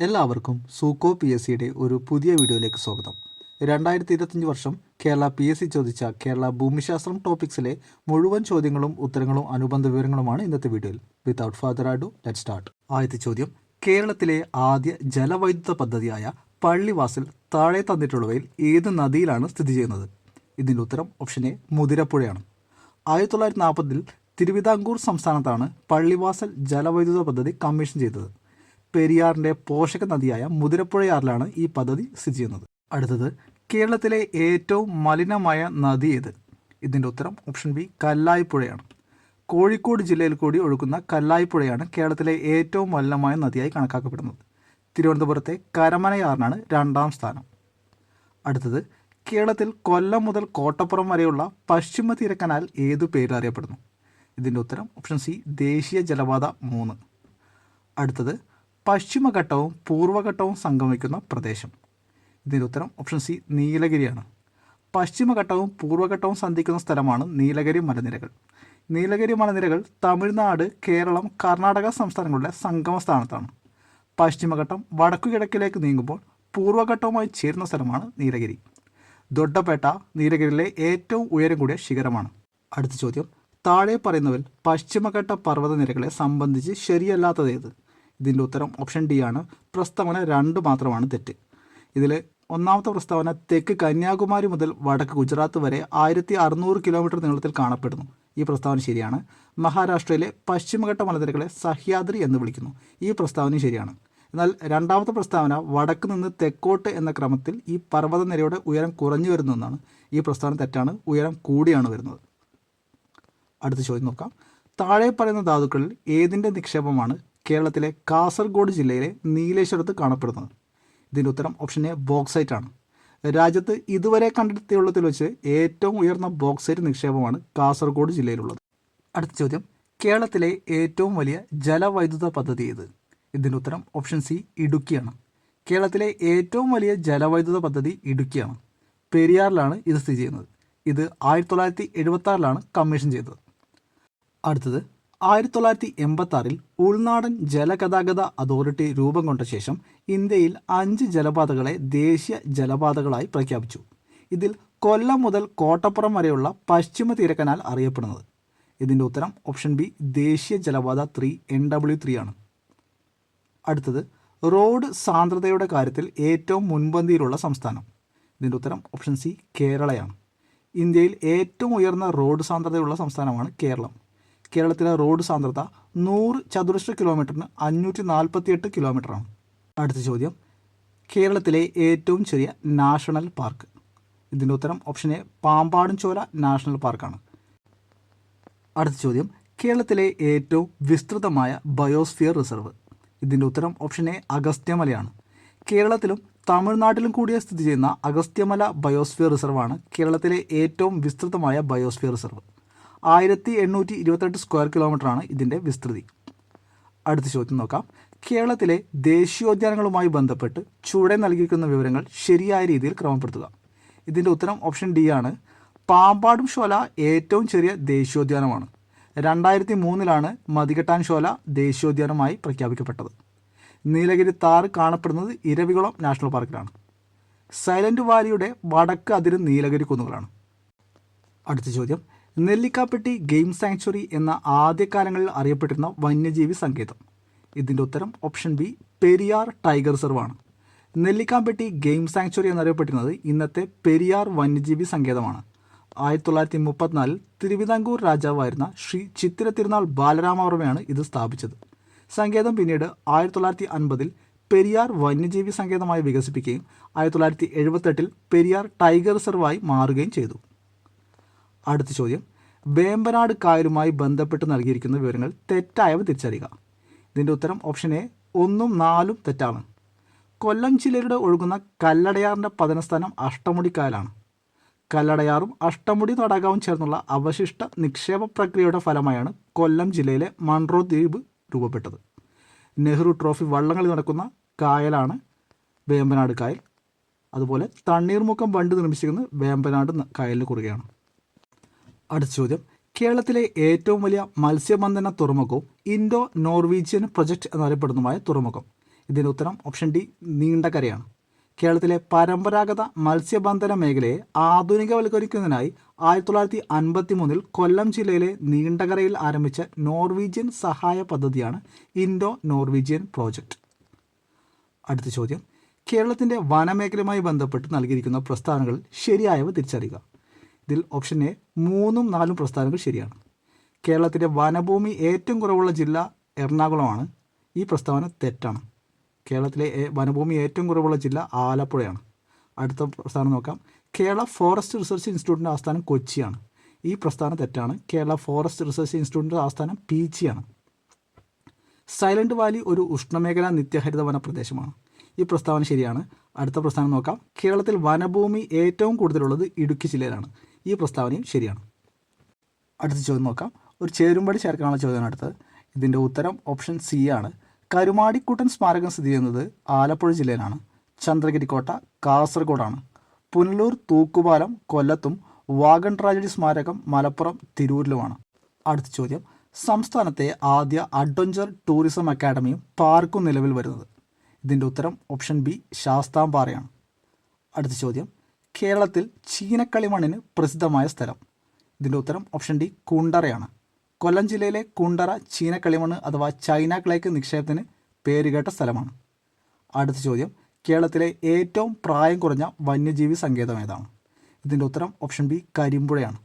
എല്ലാവർക്കും സൂക്കോ P S സിയുടെ ഒരു പുതിയ വീഡിയോയിലേക്ക് സ്വാഗതം. 2025 വർഷം കേരള പി എസ് സി ചോദിച്ച കേരള ഭൂമിശാസ്ത്രം ടോപ്പിക്സിലെ മുഴുവൻ ചോദ്യങ്ങളും ഉത്തരങ്ങളും അനുബന്ധ വിവരങ്ങളുമാണ് ഇന്നത്തെ വീഡിയോയിൽ. Without further ado let's start. ആദ്യത്തെ ചോദ്യം, കേരളത്തിലെ ആദ്യ ജലവൈദ്യുത പദ്ധതിയായ പള്ളിവാസൽ താഴെ തന്നിട്ടുള്ളവയിൽ ഏത് നദിയിലാണ് സ്ഥിതി ചെയ്യുന്നത്? ഇതിൻ്റെ ഉത്തരം ഓപ്ഷൻ എ മുതിരപ്പുഴയാണ്. 1940 തിരുവിതാംകൂർ സംസ്ഥാനത്താണ് പള്ളിവാസൽ ജലവൈദ്യുത പദ്ധതി കമ്മീഷൻ ചെയ്തത്. പെരിയാറിൻ്റെ പോഷക നദിയായ മുതിരപ്പുഴയാറിലാണ് ഈ പദ്ധതി സ്ഥിതി ചെയ്യുന്നത്. അടുത്തത്, കേരളത്തിലെ ഏറ്റവും മലിനമായ നദി ഏത്? ഇതിൻ്റെ ഉത്തരം ഓപ്ഷൻ ബി കല്ലായിപ്പുഴയാണ്. കോഴിക്കോട് ജില്ലയിൽ കൂടി ഒഴുകുന്ന കല്ലായിപ്പുഴയാണ് കേരളത്തിലെ ഏറ്റവും മലിനമായ നദിയായി കണക്കാക്കപ്പെടുന്നത്. തിരുവനന്തപുരത്തെ കരമനയാറിനാണ് രണ്ടാം സ്ഥാനം. അടുത്തത്, കേരളത്തിൽ കൊല്ലം മുതൽ കോട്ടപ്പുറം വരെയുള്ള പശ്ചിമ തീര കനാൽ ഏതു പേരിൽ അറിയപ്പെടുന്നു? ഇതിൻ്റെ ഉത്തരം ഓപ്ഷൻ സി ദേശീയ ജലപാത 3. അടുത്തത്, പശ്ചിമഘട്ടവും പൂർവ്വഘട്ടവും സംഗമിക്കുന്ന പ്രദേശം. ഇതിൻ്റെ ഉത്തരം ഓപ്ഷൻ സി നീലഗിരിയാണ്. പശ്ചിമഘട്ടവും പൂർവ്വഘട്ടവും സന്ധിക്കുന്ന സ്ഥലമാണ് നീലഗിരി മലനിരകൾ. നീലഗിരി മലനിരകൾ തമിഴ്നാട്, കേരളം, കർണാടക സംസ്ഥാനങ്ങളുടെ സംഗമ സ്ഥാനത്താണ്. പശ്ചിമഘട്ടം വടക്കുകിഴക്കിലേക്ക് നീങ്ങുമ്പോൾ പൂർവ്വഘട്ടവുമായി ചേരുന്ന സ്ഥലമാണ് നീലഗിരി. ദൊഡ്ഡപേട്ട നീലഗിരിയിലെ ഏറ്റവും ഉയരം കൂടിയ ശിഖരമാണ്. അടുത്ത ചോദ്യം, താഴെ പറയുന്നവൽ പശ്ചിമഘട്ട പർവ്വതനിരകളെ സംബന്ധിച്ച് ശരിയല്ലാത്തത് ഏത്? ഇതിൻ്റെ ഉത്തരം ഓപ്ഷൻ ഡി ആണ്. പ്രസ്താവന 2 മാത്രമാണ് തെറ്റ്. ഇതിൽ ഒന്നാമത്തെ പ്രസ്താവന തെക്ക് കന്യാകുമാരി മുതൽ വടക്ക് ഗുജറാത്ത് വരെ 1600 കിലോമീറ്റർ നീളത്തിൽ കാണപ്പെടുന്നു. ഈ പ്രസ്താവന ശരിയാണ്. മഹാരാഷ്ട്രയിലെ പശ്ചിമഘട്ട മലനിരകളെ സഹ്യാദ്രി എന്ന് വിളിക്കുന്നു. ഈ പ്രസ്താവന ശരിയാണ്. എന്നാൽ രണ്ടാമത്തെ പ്രസ്താവന വടക്ക് നിന്ന് തെക്കോട്ട് എന്ന ക്രമത്തിൽ ഈ പർവ്വതനിരയുടെ ഉയരം കുറഞ്ഞു വരുന്നു എന്നാണ്. ഈ പ്രസ്താവന തെറ്റാണ്. ഉയരം കൂടിയാണ് വരുന്നത്. അടുത്ത ചോദ്യം നോക്കാം. താഴെ പറയുന്ന ധാതുക്കളിൽ ഏതിൻ്റെ നിക്ഷേപമാണ് കേരളത്തിലെ കാസർഗോഡ് ജില്ലയിലെ നീലേശ്വരത്ത് കാണപ്പെടുന്നത്? ഇതിൻ്റെ ഉത്തരം ഓപ്ഷൻ എ ബോക്സൈറ്റ് ആണ്. രാജ്യത്ത് ഇതുവരെ കണ്ടെത്തിയുള്ളതിൽ വെച്ച് ഏറ്റവും ഉയർന്ന ബോക്സൈറ്റ് നിക്ഷേപമാണ് കാസർഗോഡ് ജില്ലയിലുള്ളത്. അടുത്ത ചോദ്യം, കേരളത്തിലെ ഏറ്റവും വലിയ ജലവൈദ്യുത പദ്ധതി ഏത്? ഇതിൻ്റെ ഉത്തരം ഓപ്ഷൻ സി ഇടുക്കിയാണ്. കേരളത്തിലെ ഏറ്റവും വലിയ ജലവൈദ്യുത പദ്ധതി ഇടുക്കിയാണ്. പെരിയാറിലാണ് ഇത് സ്ഥിതി ചെയ്യുന്നത്. ഇത് 1976 കമ്മീഷൻ ചെയ്തത്. അടുത്തത്, 1986 ഉൾനാടൻ ജലഗതാഗത അതോറിറ്റി രൂപം കൊണ്ട ശേഷം ഇന്ത്യയിൽ 5 ജലപാതകളെ ദേശീയ ജലപാതകളായി പ്രഖ്യാപിച്ചു. ഇതിൽ കൊല്ലം മുതൽ കോട്ടപ്പുറം വരെയുള്ള പശ്ചിമ തീരക്കനാൽ അറിയപ്പെടുന്നത്. ഇതിൻ്റെ ഉത്തരം ഓപ്ഷൻ ബി ദേശീയ ജലപാത 3 NW3 ആണ്. അടുത്തത്, റോഡ് സാന്ദ്രതയുടെ കാര്യത്തിൽ ഏറ്റവും മുൻപന്തിയിലുള്ള സംസ്ഥാനം. ഇതിൻ്റെ ഉത്തരം ഓപ്ഷൻ സി കേരളയാണ്. ഇന്ത്യയിൽ ഏറ്റവും ഉയർന്ന റോഡ് സാന്ദ്രതയുള്ള സംസ്ഥാനമാണ് കേരളം. കേരളത്തിലെ റോഡ് സാന്ദ്രത 100 ചതുരശ്ര കിലോമീറ്ററിന് 548 കിലോമീറ്ററാണ്. അടുത്ത ചോദ്യം, കേരളത്തിലെ ഏറ്റവും ചെറിയ നാഷണൽ പാർക്ക്. ഇതിൻ്റെ ഉത്തരം ഓപ്ഷൻ എ പാമ്പാടുംചോല നാഷണൽ പാർക്കാണ്. അടുത്ത ചോദ്യം, കേരളത്തിലെ ഏറ്റവും വിസ്തൃതമായ ബയോസ്ഫിയർ റിസർവ്. ഇതിൻ്റെ ഉത്തരം ഓപ്ഷൻ എ അഗസ്ത്യമലയാണ്. കേരളത്തിലും തമിഴ്നാട്ടിലും കൂടി സ്ഥിതി ചെയ്യുന്ന അഗസ്ത്യമല ബയോസ്ഫിയർ റിസർവാണ് കേരളത്തിലെ ഏറ്റവും വിസ്തൃതമായ ബയോസ്ഫിയർ റിസർവ്. 1828 സ്ക്വയർ കിലോമീറ്ററാണ് ഇതിൻ്റെ വിസ്തൃതി. അടുത്ത ചോദ്യം നോക്കാം. കേരളത്തിലെ ദേശീയോദ്യാനങ്ങളുമായി ബന്ധപ്പെട്ട് ചുവടെ നൽകിയിരിക്കുന്ന വിവരങ്ങൾ ശരിയായ രീതിയിൽ ക്രമപ്പെടുത്തുക. ഇതിൻ്റെ ഉത്തരം ഓപ്ഷൻ ഡി ആണ്. പാമ്പാടുംശോല ഏറ്റവും ചെറിയ ദേശീയോദ്യാനമാണ്. 2003 മതികെട്ടാൻ ശോല ദേശീയോദ്യാനമായി പ്രഖ്യാപിക്കപ്പെട്ടത്. നീലഗിരി താറ് കാണപ്പെടുന്നത് ഇരവികുളം നാഷണൽ പാർക്കിലാണ്. സൈലൻറ്റ് വാലിയുടെ വടക്ക് അതിര് നീലഗിരി കുന്നുകളാണ്. അടുത്ത ചോദ്യം, നെല്ലിക്കാപ്പെട്ടി ഗെയിം സാങ്ച്വറി എന്ന ആദ്യകാലങ്ങളിൽ അറിയപ്പെട്ടിരുന്ന വന്യജീവി സങ്കേതം. ഇതിൻ്റെ ഉത്തരം ഓപ്ഷൻ ബി പെരിയാർ ടൈഗർ റിസർവാണ്. നെല്ലിക്കാപ്പെട്ടി ഗെയിം സാങ്ച്വറി എന്നറിയപ്പെട്ടിരുന്നത് ഇന്നത്തെ പെരിയാർ വന്യജീവി സങ്കേതമാണ്. 1934 തിരുവിതാംകൂർ രാജാവായിരുന്ന ശ്രീ ചിത്തിര തിരുനാൾ ബാലരാമവർമ്മയാണ് ഇത് സ്ഥാപിച്ചത്. സങ്കേതം പിന്നീട് 1950 പെരിയാർ വന്യജീവി സങ്കേതമായി വികസിപ്പിക്കുകയും 1978 പെരിയാർ ടൈഗർ റിസർവായി മാറുകയും ചെയ്തു. അടുത്ത ചോദ്യം, വേമ്പനാട് കായലുമായി ബന്ധപ്പെട്ട് നൽകിയിരിക്കുന്ന വിവരങ്ങൾ തെറ്റായവ തിരിച്ചറിയുക. ഇതിൻ്റെ ഉത്തരം ഓപ്ഷൻ എ 1ഉം 4ഉം തെറ്റാണ്. കൊല്ലം ജില്ലയുടെ ഒഴുകുന്ന കല്ലടയാറിൻ്റെ പതനസ്ഥാനം അഷ്ടമുടിക്കായലാണ്. കല്ലടയാറും അഷ്ടമുടി തടാകവും ചേർന്നുള്ള അവശിഷ്ട നിക്ഷേപ പ്രക്രിയയുടെ ഫലമായാണ് കൊല്ലം ജില്ലയിലെ മൺട്രോ ദ്വീപ് രൂപപ്പെട്ടത്. നെഹ്റു ട്രോഫി വള്ളംകളി നടക്കുന്ന കായലാണ് വേമ്പനാട് കായൽ. അതുപോലെ തണ്ണീർമുക്കം ബണ്ട് നിർമ്മിച്ചിരിക്കുന്നത് വേമ്പനാട് കായലിന് കുറുകെയാണ്. അടുത്ത ചോദ്യം, കേരളത്തിലെ ഏറ്റവും വലിയ മത്സ്യബന്ധന തുറമുഖവും ഇൻഡോ നോർവീജിയൻ പ്രൊജക്റ്റ് എന്നറിയപ്പെടുന്നതുമായ തുറമുഖം. ഇതിൻ്റെ ഉത്തരം ഓപ്ഷൻ ഡി നീണ്ടകരയാണ്. കേരളത്തിലെ പരമ്പരാഗത മത്സ്യബന്ധന മേഖലയെ ആധുനികവൽക്കരിക്കുന്നതിനായി 1953 കൊല്ലം ജില്ലയിലെ നീണ്ടകരയിൽ ആരംഭിച്ച നോർവീജിയൻ സഹായ പദ്ധതിയാണ് ഇൻഡോ നോർവീജിയൻ പ്രോജക്റ്റ്. അടുത്ത ചോദ്യം, കേരളത്തിൻ്റെ വനമേഖലയുമായി ബന്ധപ്പെട്ട് നൽകിയിരിക്കുന്ന പ്രസ്താവനകൾ ശരിയായവ തിരിച്ചറിയുക. ഇതിൽ ഓപ്ഷൻ എ 3ഉം 4ഉം പ്രസ്താവനകൾ ശരിയാണ്. കേരളത്തിൻ്റെ വനഭൂമി ഏറ്റവും കുറവുള്ള ജില്ല എറണാകുളമാണ്. ഈ പ്രസ്താവന തെറ്റാണ്. കേരളത്തിലെ വനഭൂമി ഏറ്റവും കുറവുള്ള ജില്ല ആലപ്പുഴയാണ്. അടുത്ത പ്രസ്താവന നോക്കാം. കേരള ഫോറസ്റ്റ് റിസർച്ച് ഇൻസ്റ്റിറ്റ്യൂട്ടിൻ്റെ ആസ്ഥാനം കൊച്ചിയാണ്. ഈ പ്രസ്താവന തെറ്റാണ്. കേരള ഫോറസ്റ്റ് റിസർച്ച് ഇൻസ്റ്റിറ്റ്യൂട്ടിൻ്റെ ആസ്ഥാനം പീച്ചിയാണ്. സൈലൻറ്റ് വാലി ഒരു ഉഷ്ണമേഖലാ നിത്യഹരിത വന പ്രദേശമാണ്. ഈ പ്രസ്താവന ശരിയാണ്. അടുത്ത പ്രസ്താവന നോക്കാം. കേരളത്തിൽ വനഭൂമി ഏറ്റവും കൂടുതലുള്ളത് ഇടുക്കി ജില്ലയിലാണ്. ഈ പ്രസ്താവനയും ശരിയാണ്. അടുത്ത ചോദ്യം നോക്കാം. ഒരു ചേരുംപടി ചേർക്കാനുള്ള ചോദ്യമാണ് അടുത്തത്. ഇതിൻ്റെ ഉത്തരം ഓപ്ഷൻ സി ആണ്. കരുമാടിക്കുട്ടൻ സ്മാരകം സ്ഥിതി ചെയ്യുന്നത് ആലപ്പുഴ ജില്ലയിലാണ്. ചന്ദ്രഗിരി കോട്ട കാസർഗോഡാണ്. പുനലൂർ തൂക്കുപാലം കൊല്ലത്തും വാഗൺ ട്രാജഡി സ്മാരകം മലപ്പുറം തിരൂരിലുമാണ്. അടുത്ത ചോദ്യം, സംസ്ഥാനത്തെ ആദ്യ അഡ്വഞ്ചർ ടൂറിസം അക്കാഡമിയും പാർക്കും നിലവിൽ വരുന്നത്. ഇതിൻ്റെ ഉത്തരം ഓപ്ഷൻ ബി ശാസ്താംപാറയാണ്. അടുത്ത ചോദ്യം, കേരളത്തിൽ ചീനക്കളിമണ്ണിന് പ്രസിദ്ധമായ സ്ഥലം. ഇതിൻ്റെ ഉത്തരം ഓപ്ഷൻ ഡി കുണ്ടറയാണ്. കൊല്ലം ജില്ലയിലെ കുണ്ടറ ചീനക്കളിമണ്ണ് അഥവാ ചൈന ക്ലേക്ക് നിക്ഷേപത്തിന് പേരുകേട്ട സ്ഥലമാണ്. അടുത്ത ചോദ്യം, കേരളത്തിലെ ഏറ്റവും പ്രായം കുറഞ്ഞ വന്യജീവി സങ്കേതം ഏതാണ്? ഇതിൻ്റെ ഉത്തരം ഓപ്ഷൻ ബി കരിമ്പുഴയാണ്.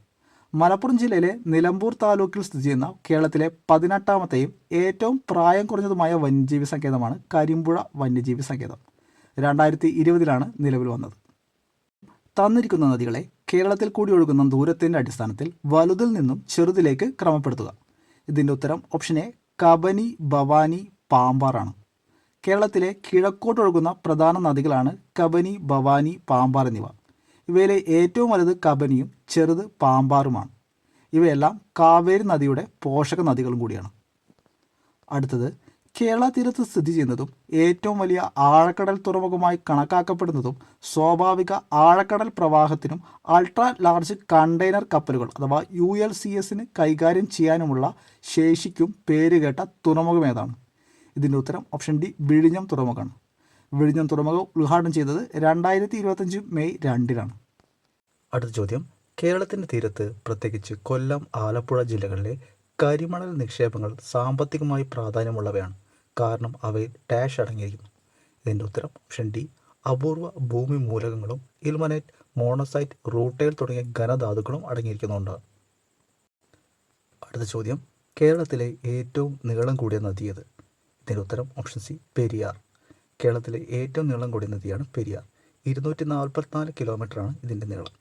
മലപ്പുറം ജില്ലയിലെ നിലമ്പൂർ താലൂക്കിൽ സ്ഥിതി ചെയ്യുന്ന കേരളത്തിലെ 18ാമത്തെയും ഏറ്റവും പ്രായം കുറഞ്ഞതുമായ വന്യജീവി സങ്കേതമാണ് കരിമ്പുഴ വന്യജീവി സങ്കേതം. 2020 നിലവിൽ വന്നത്. തന്നിരിക്കുന്ന നദികളെ കേരളത്തിൽ കൂടി ഒഴുകുന്ന ദൂരത്തിൻ്റെ അടിസ്ഥാനത്തിൽ വലുതിൽ നിന്നും ചെറുതിലേക്ക് ക്രമപ്പെടുത്തുക. ഇതിൻ്റെ ഉത്തരം ഓപ്ഷൻ എ കബനി, ഭവാനി, പാമ്പാറാണ്. കേരളത്തിലെ കിഴക്കോട്ടൊഴുകുന്ന പ്രധാന നദികളാണ് കബനി, ഭവാനി, പാമ്പാർ എന്നിവ. ഇവയിലെ ഏറ്റവും വലുത് കബനിയും ചെറുത് പാമ്പാറുമാണ്. ഇവയെല്ലാം കാവേരി നദിയുടെ പോഷക നദികളും കൂടിയാണ്. അടുത്തത്, കേരള തീരത്ത് സ്ഥിതി ചെയ്യുന്നതും ഏറ്റവും വലിയ ആഴക്കടൽ തുറമുഖമായി കണക്കാക്കപ്പെടുന്നതും സ്വാഭാവിക ആഴക്കടൽ പ്രവാഹത്തിനും അൾട്രാ ലാർജ് കണ്ടെയ്നർ കപ്പലുകൾ അഥവാ ULCSന് കൈകാര്യം ചെയ്യാനുമുള്ള ശേഷിക്കും പേരുകേട്ട തുറമുഖം ഏതാണ്? ഇതിൻ്റെ ഉത്തരം ഓപ്ഷൻ ഡി വിഴിഞ്ഞം തുറമുഖമാണ്. വിഴിഞ്ഞം തുറമുഖം ഉദ്ഘാടനം ചെയ്തത് 2025 മെയ് 2-നാണ്. അടുത്ത ചോദ്യം, കേരളത്തിൻ്റെ തീരത്ത് പ്രത്യേകിച്ച് കൊല്ലം, ആലപ്പുഴ ജില്ലകളിലെ കരിമണൽ നിക്ഷേപങ്ങൾ സാമ്പത്തികമായി പ്രാധാന്യമുള്ളവയാണ്. കാരണം അവയിൽ ഡാഷ് അടങ്ങിയിരിക്കുന്നു. ഇതിൻ്റെ ഉത്തരം ഓപ്ഷൻ ഡി അപൂർവ ഭൂമി മൂലകങ്ങളും ഇൽമനൈറ്റ്, മോണസൈറ്റ്, റൂട്ടൈൽ തുടങ്ങിയ ഘനധാതുക്കളും അടങ്ങിയിരിക്കുന്നുണ്ട്. അടുത്ത ചോദ്യം, കേരളത്തിലെ ഏറ്റവും നീളം കൂടിയ നദി ഏത്? ഇതിൻ്റെ ഉത്തരം ഓപ്ഷൻ സി പെരിയാർ. കേരളത്തിലെ ഏറ്റവും നീളം കൂടിയ നദിയാണ് പെരിയാർ. 244 കിലോമീറ്ററാണ് ഇതിൻ്റെ നീളം.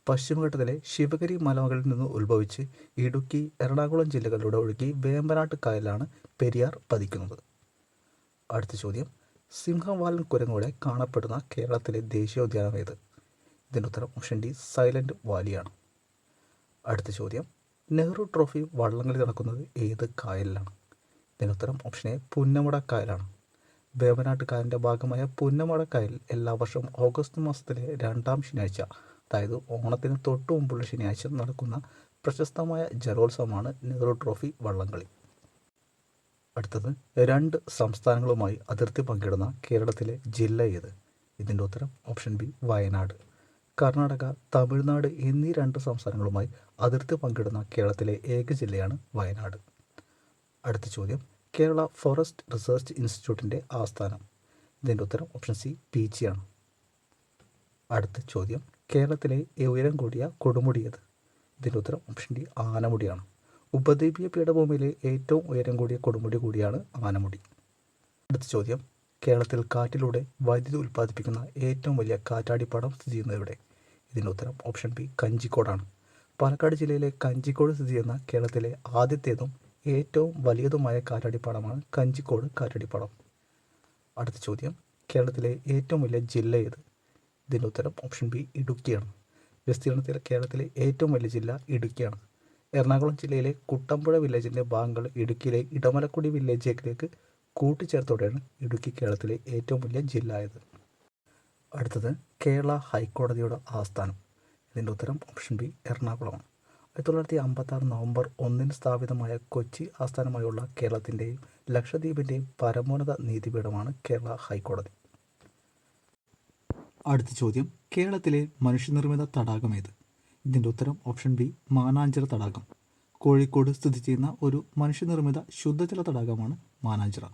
പശ്ചിമഘട്ടത്തിലെ ശിവഗിരി മലമുകളിൽ നിന്ന് ഉത്ഭവിച്ച് ഇടുക്കി, എറണാകുളം ജില്ലകളിലൂടെ ഒഴുകി വേമ്പനാട്ട് കായലിലാണ് പെരിയാർ പതിക്കുന്നത്. അടുത്ത ചോദ്യം, സിംഹവാലൻ കുരങ്ങോടെ കാണപ്പെടുന്ന കേരളത്തിലെ ദേശീയോദ്യാനം ഏത്? ഇതിൻ്റെ ഉത്തരം ഓപ്ഷൻ ഡി സൈലൻറ്റ് വാലിയാണ്. അടുത്ത ചോദ്യം, നെഹ്റു ട്രോഫി വള്ളംകളി നടക്കുന്നത് ഏത് കായലിലാണ്? ഇതിൻ്റെ ഉത്തരം ഓപ്ഷൻ എ പുന്നമട കായലാണ്. വേമ്പനാട്ട് കായലിൻ്റെ ഭാഗമായ പുന്നമട കായൽ എല്ലാ വർഷവും ഓഗസ്റ്റ് മാസത്തിലെ 2ാം ശനിയാഴ്ച, അതായത് ഓണത്തിന് തൊട്ടു മുമ്പുള്ള ശനിയാഴ്ച നടക്കുന്ന പ്രശസ്തമായ ജലോത്സവമാണ് നെഹ്റു ട്രോഫി വള്ളംകളി. അടുത്തത്, 2 സംസ്ഥാനങ്ങളുമായി അതിർത്തി പങ്കിടുന്ന കേരളത്തിലെ ജില്ല ഏത്? ഇതിൻ്റെ ഉത്തരം ഓപ്ഷൻ ബി വയനാട്. കർണാടക, തമിഴ്നാട് എന്നീ 2 സംസ്ഥാനങ്ങളുമായി അതിർത്തി പങ്കിടുന്ന കേരളത്തിലെ ഏക ജില്ലയാണ് വയനാട്. അടുത്ത ചോദ്യം, കേരള ഫോറസ്റ്റ് റിസർച്ച് ഇൻസ്റ്റിറ്റ്യൂട്ടിൻ്റെ ആസ്ഥാനം. ഇതിൻ്റെ ഉത്തരം ഓപ്ഷൻ സി പീച്ചിയാണ്. അടുത്ത ചോദ്യം, കേരളത്തിലെ ഉയരം കൂടിയ കൊടുമുടി ഏത്? ഇതിൻ്റെ ഉത്തരം ഓപ്ഷൻ ഡി ആനമുടിയാണ്. ഉപദ്വീപീയ പീഠഭൂമിയിലെ ഏറ്റവും ഉയരം കൂടിയ കൊടുമുടി കൂടിയാണ് ആനമുടി. അടുത്ത ചോദ്യം, കേരളത്തിൽ കാറ്റിലൂടെ വൈദ്യുതി ഉൽപ്പാദിപ്പിക്കുന്ന ഏറ്റവും വലിയ കാറ്റാടിപ്പാടം സ്ഥിതി ചെയ്യുന്നത് എവിടെ? ഇതിൻ്റെ ഉത്തരം ഓപ്ഷൻ ബി കഞ്ചിക്കോടാണ്. പാലക്കാട് ജില്ലയിലെ കഞ്ചിക്കോട് സ്ഥിതി ചെയ്യുന്ന കേരളത്തിലെ ആദ്യത്തേതും ഏറ്റവും വലിയതുമായ കാറ്റാടിപ്പാടമാണ് കഞ്ചിക്കോട് കാറ്റാടിപ്പാടം. അടുത്ത ചോദ്യം, കേരളത്തിലെ ഏറ്റവും വലിയ ജില്ല ഏത്? ഇതിൻ്റെ ഉത്തരം ഓപ്ഷൻ ബി ഇടുക്കിയാണ്. വിസ്തീർണത്തിൽ കേരളത്തിലെ ഏറ്റവും വലിയ ജില്ല ഇടുക്കിയാണ്. എറണാകുളം ജില്ലയിലെ കുട്ടമ്പുഴ വില്ലേജിൻ്റെ ഭാഗങ്ങൾ ഇടുക്കിയിലെ ഇടമലക്കുടി വില്ലേജിലേക്ക് കൂട്ടിച്ചേർത്തോടെയാണ് ഇടുക്കി കേരളത്തിലെ ഏറ്റവും വലിയ ജില്ല ആയത്. അടുത്തത്, കേരള ഹൈക്കോടതിയുടെ ആസ്ഥാനം. ഇതിൻ്റെ ഉത്തരം ഓപ്ഷൻ ബി എറണാകുളമാണ്. 1956 നവംബർ 1 സ്ഥാപിതമായ കൊച്ചി ആസ്ഥാനമായുള്ള കേരളത്തിൻ്റെയും ലക്ഷദ്വീപിൻ്റെയും പരമോന്നത നീതിപീഠമാണ് കേരള ഹൈക്കോടതി. അടുത്ത ചോദ്യം, കേരളത്തിലെ മനുഷ്യനിർമ്മിത തടാകം ഏത്? ഇതിൻ്റെ ഉത്തരം ഓപ്ഷൻ ബി, മാനാഞ്ചിറ തടാകം. കോഴിക്കോട് സ്ഥിതി ചെയ്യുന്ന ഒരു മനുഷ്യനിർമ്മിത ശുദ്ധജല തടാകമാണ് മാനാഞ്ചിറ.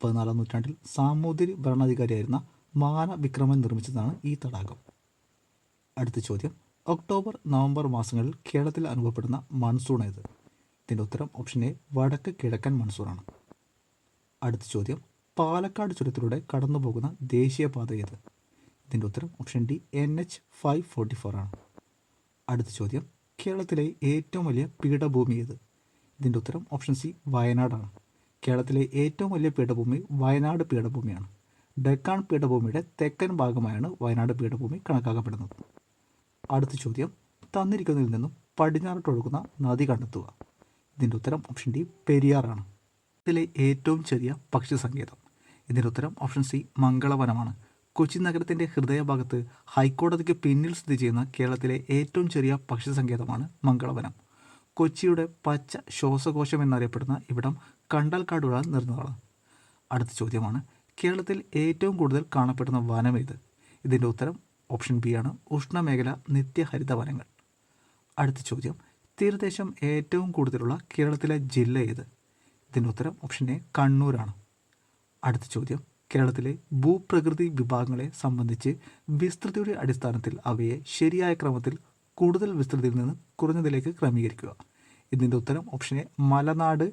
14ാം നൂറ്റാണ്ടിൽ സാമൂതിരി ഭരണാധികാരിയായിരുന്ന മാനവിക്രമൻ നിർമ്മിച്ചതാണ് ഈ തടാകം. അടുത്ത ചോദ്യം, ഒക്ടോബർ നവംബർ മാസങ്ങളിൽ കേരളത്തിൽ അനുഭവപ്പെടുന്ന മൺസൂൺ ഏത്? ഇതിൻ്റെ ഉത്തരം ഓപ്ഷൻ എ, വടക്ക് കിഴക്കൻ മൺസൂണാണ്. അടുത്ത ചോദ്യം, പാലക്കാട് ചുരത്തിലൂടെ കടന്നു പോകുന്ന ദേശീയപാത ഏത്? ഇതിൻ്റെ ഉത്തരം ഓപ്ഷൻ ഡി, NH 544 ആണ്. അടുത്ത ചോദ്യം, കേരളത്തിലെ ഏറ്റവും വലിയ പീഠഭൂമി ഏത്? ഇതിൻ്റെ ഉത്തരം ഓപ്ഷൻ സി, വയനാടാണ്. കേരളത്തിലെ ഏറ്റവും വലിയ പീഠഭൂമി വയനാട് പീഠഭൂമിയാണ്. ഡെക്കാൻ പീഠഭൂമിയുടെ തെക്കൻ ഭാഗമായാണ് വയനാട് പീഠഭൂമി കണക്കാക്കപ്പെടുന്നത്. അടുത്ത ചോദ്യം, തന്നിരിക്കുന്നതിൽ നിന്നും പടിഞ്ഞാറോട്ടൊഴുകുന്ന നദി കണ്ടെത്തുക. ഇതിൻ്റെ ഉത്തരം ഓപ്ഷൻ ഡി, പെരിയാറാണ്. ഇതിലെ ഏറ്റവും ചെറിയ പക്ഷി സങ്കേതം. ഇതിൻ്റെ ഉത്തരം ഓപ്ഷൻ സി, മംഗളവനമാണ്. കൊച്ചി നഗരത്തിൻ്റെ ഹൃദയഭാഗത്ത് ഹൈക്കോടതിക്ക് പിന്നിൽ സ്ഥിതി ചെയ്യുന്ന കേരളത്തിലെ ഏറ്റവും ചെറിയ പക്ഷി സങ്കേതമാണ് മംഗളവനം. കൊച്ചിയുടെ പച്ച ശ്വാസകോശം എന്നറിയപ്പെടുന്ന ഇവിടം കണ്ടൽക്കാടുകളാൽ നിറഞ്ഞതാണ്. അടുത്ത ചോദ്യമാണ്, കേരളത്തിൽ ഏറ്റവും കൂടുതൽ കാണപ്പെടുന്ന വനം ഏത്? ഇതിൻ്റെ ഉത്തരം ഓപ്ഷൻ ബി ആണ്, ഉഷ്ണമേഖല നിത്യഹരിത വനങ്ങൾ. അടുത്ത ചോദ്യം, തീരദേശം ഏറ്റവും കൂടുതലുള്ള കേരളത്തിലെ ജില്ല ഏത്? ഇതിൻ്റെ ഉത്തരം ഓപ്ഷൻ എ, കണ്ണൂരാണ്. അടുത്ത ചോദ്യം, കേരളത്തിലെ ഭൂപ്രകൃതി വിഭാഗങ്ങളെ സംബന്ധിച്ച് വിസ്തൃതിയുടെ അടിസ്ഥാനത്തിൽ അവയെ ശരിയായ ക്രമത്തിൽ കൂടുതൽ വിസ്തൃതിയിൽ നിന്ന് കുറഞ്ഞതിലേക്ക് ക്രമീകരിക്കുക. ഇതിൻ്റെ ഉത്തരം ഓപ്ഷൻ എ, മലനാട്,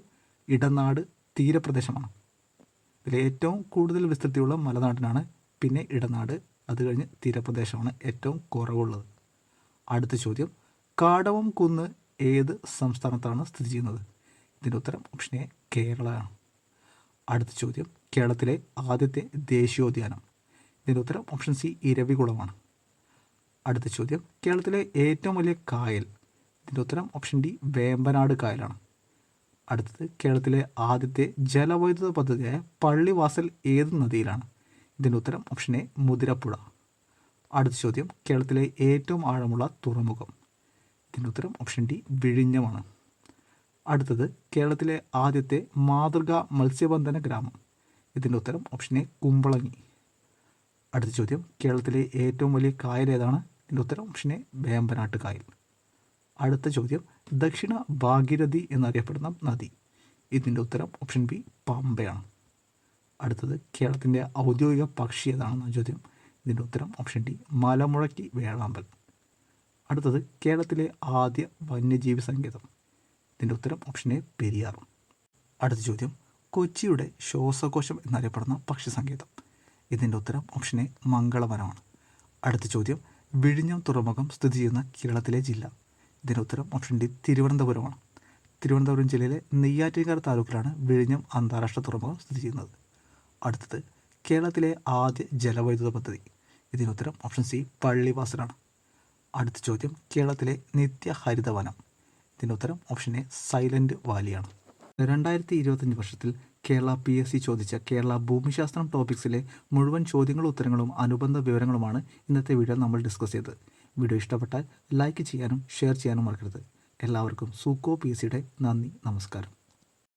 ഇടനാട്, തീരപ്രദേശമാണ്. ഇതിൽ ഏറ്റവും കൂടുതൽ വിസ്തൃതിയുള്ള മലനാടിനാണ്, പിന്നെ ഇടനാട്, അത് കഴിഞ്ഞ് തീരപ്രദേശമാണ് ഏറ്റവും കുറവുള്ളത്. അടുത്ത ചോദ്യം, കാടവം കുന്ന് ഏത് സംസ്ഥാനത്താണ് സ്ഥിതി ചെയ്യുന്നത്? ഇതിൻ്റെ ഉത്തരം ഓപ്ഷൻ എ, കേരളമാണ്. അടുത്ത ചോദ്യം, കേരളത്തിലെ ആദ്യത്തെ ദേശീയോദ്യാനം. ഇതിൻ്റെ ഉത്തരം ഓപ്ഷൻ സി, ഇരവികുളമാണ്. അടുത്ത ചോദ്യം, കേരളത്തിലെ ഏറ്റവും വലിയ കായൽ. ഇതിൻ്റെ ഉത്തരം ഓപ്ഷൻ ഡി, വേമ്പനാട് കായലാണ്. അടുത്തത്, കേരളത്തിലെ ആദ്യത്തെ ജലവൈദ്യുത പദ്ധതിയായ പള്ളിവാസൽ ഏത് നദിയിലാണ്? ഇതിൻ്റെ ഉത്തരം ഓപ്ഷൻ എ, മുതിരപ്പുഴ. അടുത്ത ചോദ്യം, കേരളത്തിലെ ഏറ്റവും ആഴമുള്ള തുറമുഖം. ഇതിൻ്റെ ഉത്തരം ഓപ്ഷൻ ഡി, വിഴിഞ്ഞമാണ്. അടുത്തത്, കേരളത്തിലെ ആദ്യത്തെ മാതൃകാ മത്സ്യബന്ധന ഗ്രാമം. ഇതിൻ്റെ ഉത്തരം ഓപ്ഷൻ എ, കുമ്പളങ്ങി. അടുത്ത ചോദ്യം, കേരളത്തിലെ ഏറ്റവും വലിയ കായൽ ഏതാണ്? ഇതിൻ്റെ ഉത്തരം ഓപ്ഷൻ എ, വേമ്പനാട്ട് കായൽ. അടുത്ത ചോദ്യം, ദക്ഷിണ ഭാഗീരഥി എന്നറിയപ്പെടുന്ന നദി. ഇതിൻ്റെ ഉത്തരം ഓപ്ഷൻ ബി, പമ്പയാണ്. അടുത്തത്, കേരളത്തിൻ്റെ ഔദ്യോഗിക പക്ഷി ഏതാണെന്ന ചോദ്യം. ഇതിൻ്റെ ഉത്തരം ഓപ്ഷൻ ഡി, മലമുഴക്കി വേഴാമ്പൽ. അടുത്തത്, കേരളത്തിലെ ആദ്യ വന്യജീവി സങ്കേതം. ഇതിൻ്റെ ഉത്തരം ഓപ്ഷൻ എ, പെരിയാർ. അടുത്ത ചോദ്യം, കൊച്ചിയുടെ ശ്വാസകോശം എന്നറിയപ്പെടുന്ന പക്ഷി സങ്കേതം. ഇതിൻ്റെ ഉത്തരം ഓപ്ഷൻ എ, മംഗളവനമാണ്. അടുത്ത ചോദ്യം, വിഴിഞ്ഞം തുറമുഖം സ്ഥിതി ചെയ്യുന്ന കേരളത്തിലെ ജില്ല. ഇതിൻ്റെ ഉത്തരം ഓപ്ഷൻ ഡി, തിരുവനന്തപുരമാണ്. തിരുവനന്തപുരം ജില്ലയിലെ നെയ്യാറ്റിൻകര താലൂക്കിലാണ് വിഴിഞ്ഞം അന്താരാഷ്ട്ര തുറമുഖം സ്ഥിതി ചെയ്യുന്നത്. അടുത്തത്, കേരളത്തിലെ ആദ്യ ജലവൈദ്യുത പദ്ധതി. ഇതിൻ്റെ ഉത്തരം ഓപ്ഷൻ സി, പള്ളിവാസലാണ്. അടുത്ത ചോദ്യം, കേരളത്തിലെ നിത്യഹരിത വനം. ഇതിൻ്റെ ഉത്തരം ഓപ്ഷൻ എ, സൈലൻറ്റ് വാലിയാണ്. 2025 വർഷത്തിൽ കേരള PSC ചോദിച്ച കേരള ഭൂമിശാസ്ത്രം ടോപ്പിക്സിലെ മുഴുവൻ ചോദ്യങ്ങളും ഉത്തരങ്ങളും അനുബന്ധ വിവരങ്ങളുമാണ് ഇന്നത്തെ വീഡിയോ നമ്മൾ ഡിസ്കസ് ചെയ്തത്. വീഡിയോ ഇഷ്ടപ്പെട്ടാൽ ലൈക്ക് ചെയ്യാനും ഷെയർ ചെയ്യാനും മറക്കരുത്. എല്ലാവർക്കും സൂക്കോ PSCയുടെ നന്ദി, നമസ്കാരം.